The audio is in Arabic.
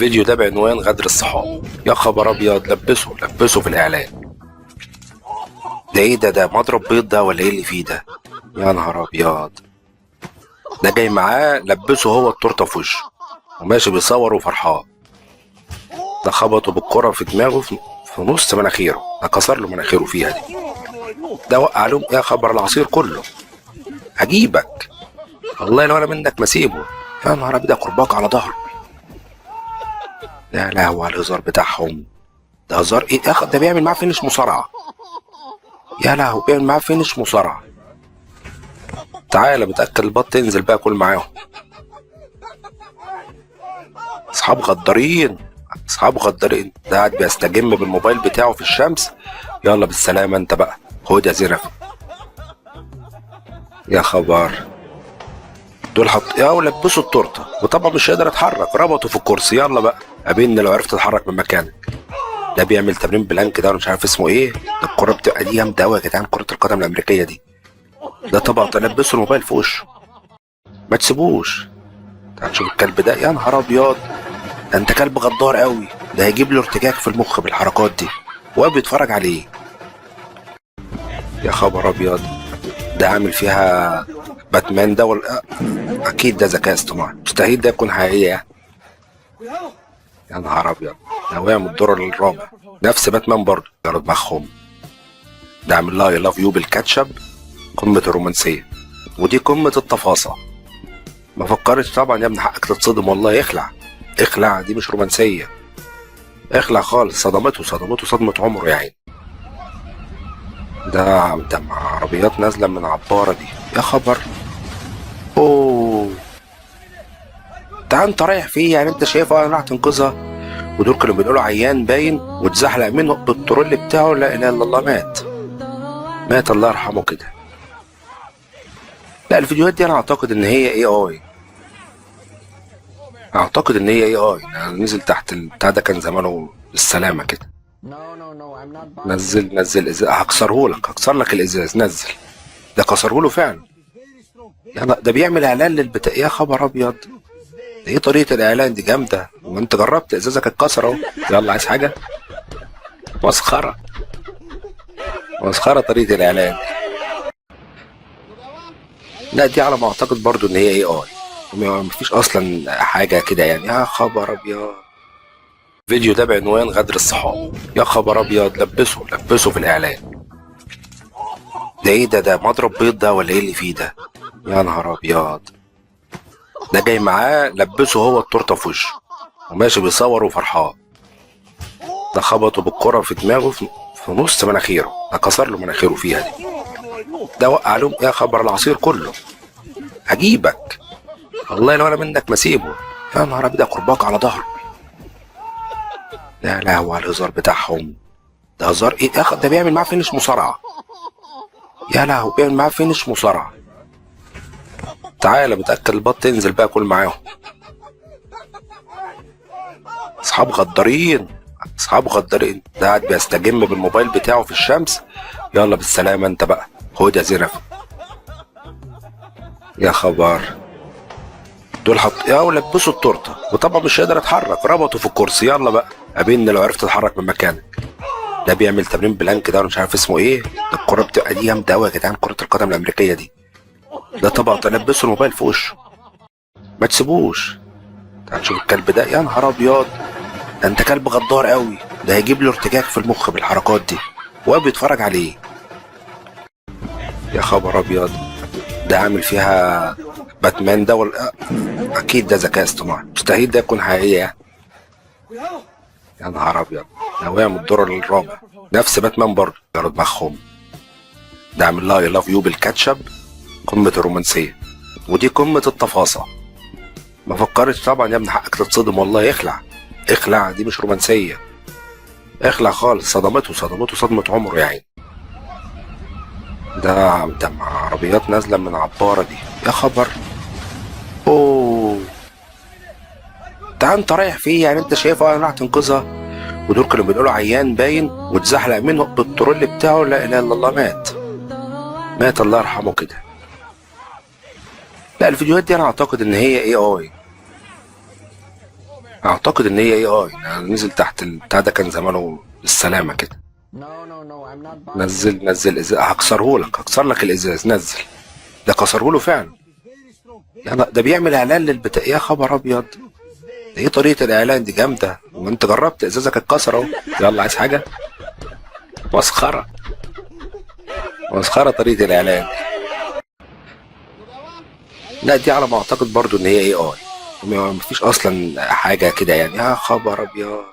فيديو ده بعنوان غدر الصحاب. يا خبر ابيض، لبسه في الاعلان. ده ايه ده مضرب بيض ده ولا ايه اللي فيه ده؟ يا نهار ابيض، ده جاي معاه لبسه هو التورته في وشه وماشي بيصور وفرحان. ده خبطه بالكرة في دماغه في نص مناخيره، ده كسر له مناخيره فيها دي. ده وقع عليهم يا خبر العصير كله. هجيبك والله لو انا منك ما سيبه. يا نهار ابيض، ده كرباك على ظهره. يا لهوي على الهزار بتاعهم. ده هزار ايه يا ده بيعمل معاه فينش مصارعه. يا لهوي بيعمل معاه فينش مصارعه. تعالى بتاكل البط، تنزل بقى كل معاهم. اصحاب غدارين، اصحاب غدارين. ده قاعد بيستجم بالموبايل بتاعه في الشمس. يلا بالسلامه انت بقى، خد يا زرف. يا خبر، دول يا ولبسوا التورته وطبعا مش هيقدر يتحرك، ربطوا في الكرسي. يلا بقى قابلني لو عرفت تتحرك من مكانك. ده بيعمل تمرين بلانك ده، مش عارف اسمه ايه. ده الكوره بتبقى دي جامده قوي يا جدعان، كره القدم الامريكيه دي. ده طبعا تلبسوا الموبايل في وشه، ما تسيبوش. تعال شوف الكلب ده، يا نهار ابيض، ده انت كلب غدار قوي. ده هيجيب له ارتجاج في المخ بالحركات دي وهو بيتفرج عليه. يا خبر ابيض، ده عامل فيها باتمان ده اكيد ده ذكاء اصطناعي، مستحيل ده يكون حقيقي يعني. يا نهار ابيض، ده وقع من الدور الرابع، نفس باتمان برضه. يا دماغهم. ده عامل لها اي لاف يو بالكاتشب، قمه الرومانسيه ودي قمه التفاصيل. ما فكرتش طبعا يا ابني، حقك تتصدم والله. اخلع دي مش رومانسيه، اخلع خالص. صدمته صدمه عمره يا عيني. ده مع عربيات نازله من عباره دي. يا خبر، اوه، انت رايح فيه يعني؟ انت شايفه انا راح تنقذها؟ ودول كانوا بيقولوا عيان باين واتزحلق منه بالترول بتاعه. لا اله الا الله، مات الله يرحمه كده. لا الفيديوهات دي انا اعتقد ان هي اي نزل تحت البتاع ده، كان زمانه بالسلامه كده. نزل ازاز، هكسر لك الازاز. نزل، ده كسره له فعلا. ده بيعمل اعلان للبتاع. يا خبر ابيض، ده ايه طريقه الاعلان دي جامده. وانت جربت ازازك اتكسر اهو. يلا عايز حاجه؟ مسخره طريقه الاعلان. لا دي على ما اعتقد برضو ان هي اي مفيش اصلا حاجه كده يعني. يا خبر ابيض، فيديو ده بعنوان غدر الصحاب. يا خبر ابيض، لبسه في الاعلان. ده ايه ده مضرب بيض ده ولا ايه اللي فيه ده؟ يا نهار ابيض، ده جاي معاه لبسه هو التورته في وشه وماشي بيصور وفرحان. ده خبطه بالكرة في دماغه في نص مناخيره، ده كسر له مناخيره فيها دي. ده وقع عليهم يا خبر العصير كله. هجيبك والله لو انا منك ما سيبه. يا نهار ابيض، ده كرباك على ظهره. يا لهوي على الهزار بتاعهم. ده هزار ايه ده بيعمل معاه فينش مصارعه. يا لهوي بيعمل معاه فينش مصارعه. تعالى بتاكل البط، تنزل بقى كل معاهم. اصحاب غدارين، ده قاعد بيستجم بالموبايل بتاعه في الشمس. يلا بالسلامه انت بقى، خد يا زرف. يا خبر، دول يا ولبسوا التورته وطبعا مش هيقدر يتحرك، ربطوا في الكرسي. يلا بقى قابلني لو عرفت تتحرك من مكانك. ده بيعمل تمرين بلانك ده، مش عارف اسمه ايه. ده الكوره بتبقى دي جامده قوي يا جدعان، كره القدم الامريكيه دي. ده طبعا تلبسوا الموبايل في وشه، ما تسيبوش. تعال شوف الكلب ده، يا نهار ابيض، ده انت كلب غدار قوي. ده هيجيب له ارتجاج في المخ بالحركات دي وهو بيتفرج عليه. يا خبر ابيض، ده عامل فيها باتمان ده اكيد ده ذكاء اصطناعي، مستحيل ده يكون حقيقي يعني. يا نهار ابيض، ده وقع من الدور الرابع، نفس باتمان برضه. يا دماغهم. ده عامل لها اي لاف يو بالكاتشب، قمه الرومانسيه ودي قمه التفاصيل. ما فكرتش طبعا يا ابني، حقك تتصدم والله. اخلع دي مش رومانسيه، اخلع خالص. صدمته صدمه عمره يا عيني. ده مع عربيات نازله من عباره دي. يا خبر، اوه، انت رايح فيه يعني؟ انت شايفه انا راح تنقذها؟ ودول كانوا بيقولوا عيان باين واتزحلق منه بالترول بتاعه. لا اله الا الله، مات الله يرحمه كده. لا الفيديوهات دي انا اعتقد ان هي اي اعتقد ان هي اي اي، نزل تحت البتاع ده كان زمانه بالسلامه كده. نزل ازاز، هكسر لك الازاز، نزل. ده كسره له فعلا. ده بيعمل اعلان للبتاع، يا خبر ابيض. ده ايه طريقه الاعلان دي جامده، وانت جربت ازازك اتكسر اهو. يلا عايز حاجه؟ مسخره. مسخره طريقه الاعلان. لا دي على ما اعتقد برضو ان هي اي اي. مفيش اصلا حاجه كده يعني، يا خبر ابيض.